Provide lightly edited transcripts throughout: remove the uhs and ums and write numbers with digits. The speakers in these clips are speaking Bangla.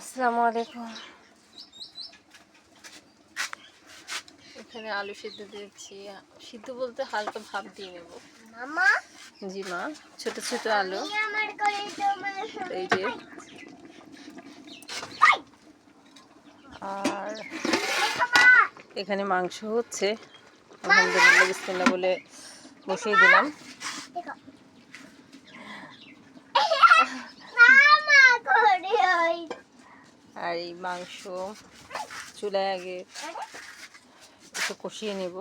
আসসালামু আলাইকুম। এখানে আলু সিদ্ধ দিয়েছি। সিদ্ধ বলতে হালকা ভাপ দিয়ে নেব। মামা জি মা, ছোট ছোট আলু। এই যে, আর এখানে মাংস হচ্ছে। আলহামদুলিল্লাহ বিসমিল্লাহ বলে বসিয়ে দিলাম। আর এই মাংস চুলায় আগে একটু কষিয়ে নেব,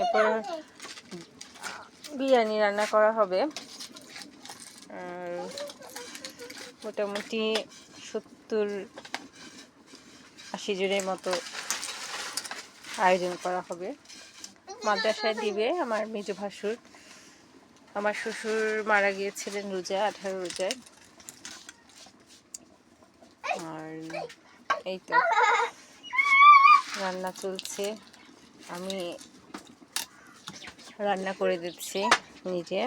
এরপর বিরিয়ানি রান্না করা হবে। আর মোটামুটি 70-80 জনের মতো আয়োজন করা হবে। মাদ্রাসায় দিবে আমার মেজ ভাসুর। আমার শ্বশুর মারা গিয়েছিলেন রোজায়, 18 রোজায়। আর এই তো রান্না চলছে, আমি রান্না করে দিচ্ছি নিজে।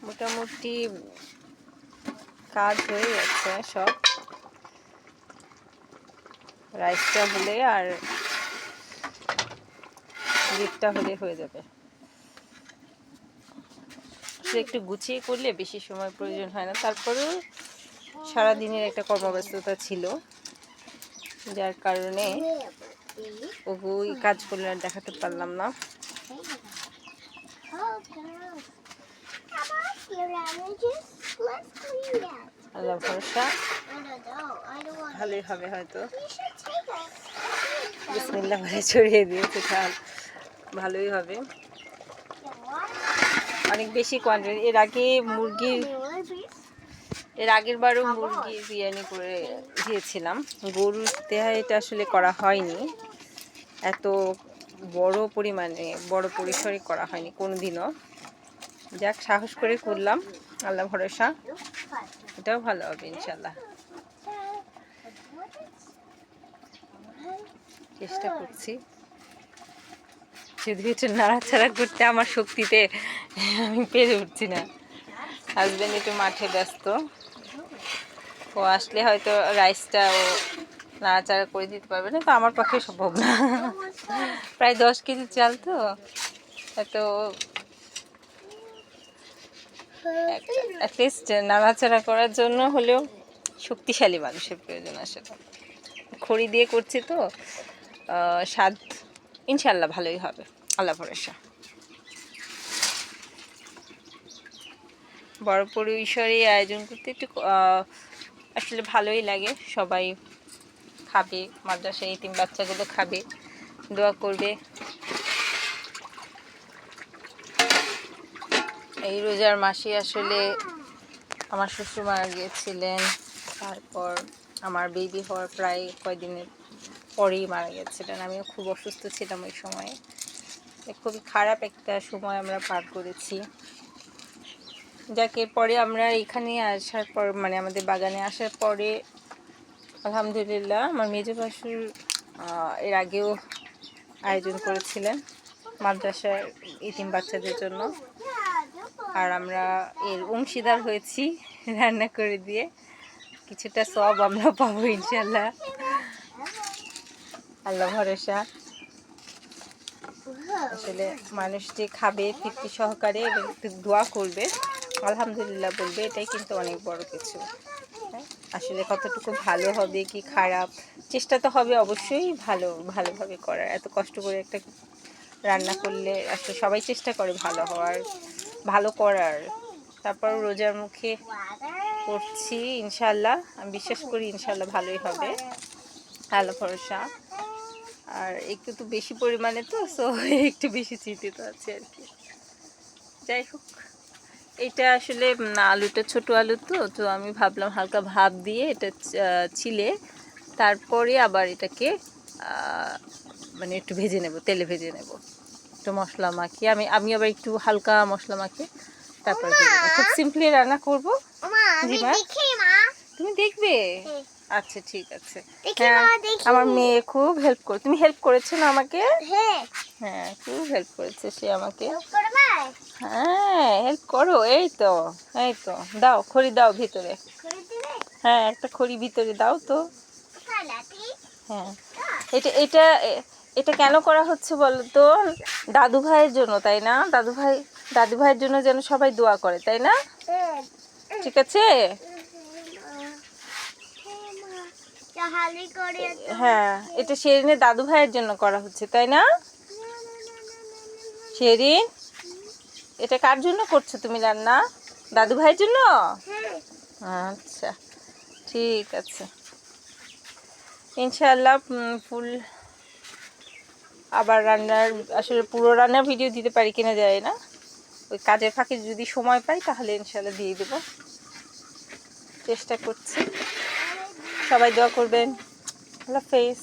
মোটামুটি কাজ হয়ে যাচ্ছে সব। রাইসটা হলে আর লিটটা হলে হয়ে যাবে। একটু গুছিয়ে করলে বেশি সময় প্রয়োজন হয় না। তারপরেও সারাদিনের একটা কর্মব্যস্ততা ছিল, যার কারণে ওই কাজগুলো আর দেখাতে পারলাম না। আল্লাহ ভরসা ভালোই হবে হয়তো। বিসমিল্লাহ বলে ছড়িয়ে দিয়েছে, তাহলে ভালোই হবে। অনেক বেশি কোয়ান্টিটি। এর আগের বারও মুরগি বিরিয়ানি করে দিয়েছিলাম। গরুর তেহারিটা আসলে করা হয়নি, এত বড় পরিমাণে বড় পরিসরে করা হয়নি কোনোদিনও। যাক, সাহস করে করলাম, আল্লাহ ভরসা এটাও ভালো হবে ইনশাল্লাহ। চেষ্টা করছি, শুধু একটু নাড়াচাড়া করতে আমার শক্তিতে আমি পেরে উঠছি না। হাজব্যান্ড একটু মাঠে ব্যস্ত, ও আসলে হয়তো রাইসটা ও নাড়াচাড়া করে দিতে পারবে না, তো আমার পক্ষে সম্ভব না। প্রায় 10 কেজি চাল তো, এত অ্যাটলিস্ট নাড়াচাড়া করার জন্য হলেও শক্তিশালী মানুষের প্রয়োজন আসলে। খড়ি দিয়ে করছি তো, স্বাদ ইনশাল্লাহ ভালোই হবে, আল্লাহ ভরসা। বড় পরিসরে আয়োজন করতে একটু আসলে ভালোই লাগে। সবাই খাবে, মাদ্রাসায় এতিম বাচ্চাগুলো খাবে, দোয়া করবে। এই রোজার মাসে আসলে আমার শ্বশুর মারা গিয়েছিলেন, তারপর আমার বেবি হওয়ার প্রায় কয়েকদিনের পরেই মারা গিয়েছিলেন। আমিও খুব অসুস্থ ছিলাম ওই সময়ে। খুবই খারাপ একটা সময় আমরা পার করেছি। যাকে পরে আমরা এখানে আসার পর, মানে আমাদের বাগানে আসার পরে আলহামদুলিল্লাহ আমার মেজ ভাসুর এর আগেও আয়োজন করেছিলেন মাদ্রাসার এতিম বাচ্চাদের জন্য। আর আমরা এর অংশীদার হয়েছি রান্না করে দিয়ে। কিছুটা সব আমরা পাবো ইনশাল্লাহ, আল্লাহ ভরসা। আসলে মানুষ যে খাবে তৃপ্তি সহকারে এবং দোয়া করবে, আলহামদুলিল্লাহ বলবে, এটাই কিন্তু অনেক বড় কিছু। আসলে কতটুকু ভালো হবে কি খারাপ, চেষ্টা তো হবে অবশ্যই ভালোভাবে করার। এত কষ্ট করে একটা রান্না করলে আসলে সবাই চেষ্টা করে ভালো হওয়ার, ভালো করার। তারপর রোজার মুখে করছি ইনশাল্লাহ, আমি বিশ্বাস করি ইনশাল্লাহ ভালোই হবে, আল্লাহ ভরসা। আর একটু তো বেশি পরিমাণে তো, সো একটু বেশি চিন্তিত আছে আর কি। যাই হোক, এটা আসলে আলুটা ছোট আলু তো আমি ভাবলাম হালকা ভাপ দিয়ে এটা ছিলে তারপরে আবার এটাকে মানে একটু ভেজে নেব, তেলে ভেজে নেব, একটু মশলা মাখিয়ে। আমি আবার একটু হালকা মশলা মাখিয়ে তারপর খুব সিম্পলি রান্না করবো। জি মা, তুমি দেখবে? আচ্ছা ঠিক আছে। হ্যাঁ, আমার মেয়ে খুব হেল্প করে। তুমি হেল্প করেছো না আমাকে? হ্যাঁ, খুব হেল্প করেছে সে আমাকে। হ্যাঁ হেল্প করো, এই তো দাও খড়ি দাও ভিতরে। হ্যাঁ একটা খড়ি ভিতরে দাও তো। হ্যাঁ এটা এটা এটা কেন করা হচ্ছে বলো তো? দাদু ভাইয়ের জন্য, তাই না? দাদু ভাইয়ের জন্য যেন সবাই দোয়া করে, তাই না? ঠিক আছে। হ্যাঁ এটা শেরিনের দাদু ভাইয়ের জন্য করা হচ্ছে, তাই না শেরিন? এটা কার জন্য করছো তুমি রান্না? দাদু ভাইয়ের জন্য? আচ্ছা ঠিক আছে, ইনশাআল্লাহ ফুল আবার রান্নার, আসলে পুরো রান্নার ভিডিও দিতে পারি কিনা যায় না, ওই কাজের ফাঁকে যদি সময় পাই তাহলে ইনশাআল্লাহ দিয়ে দেবো, চেষ্টা করছি। সবাই দোয়া করবেন। আল্লাহ হাফেজ।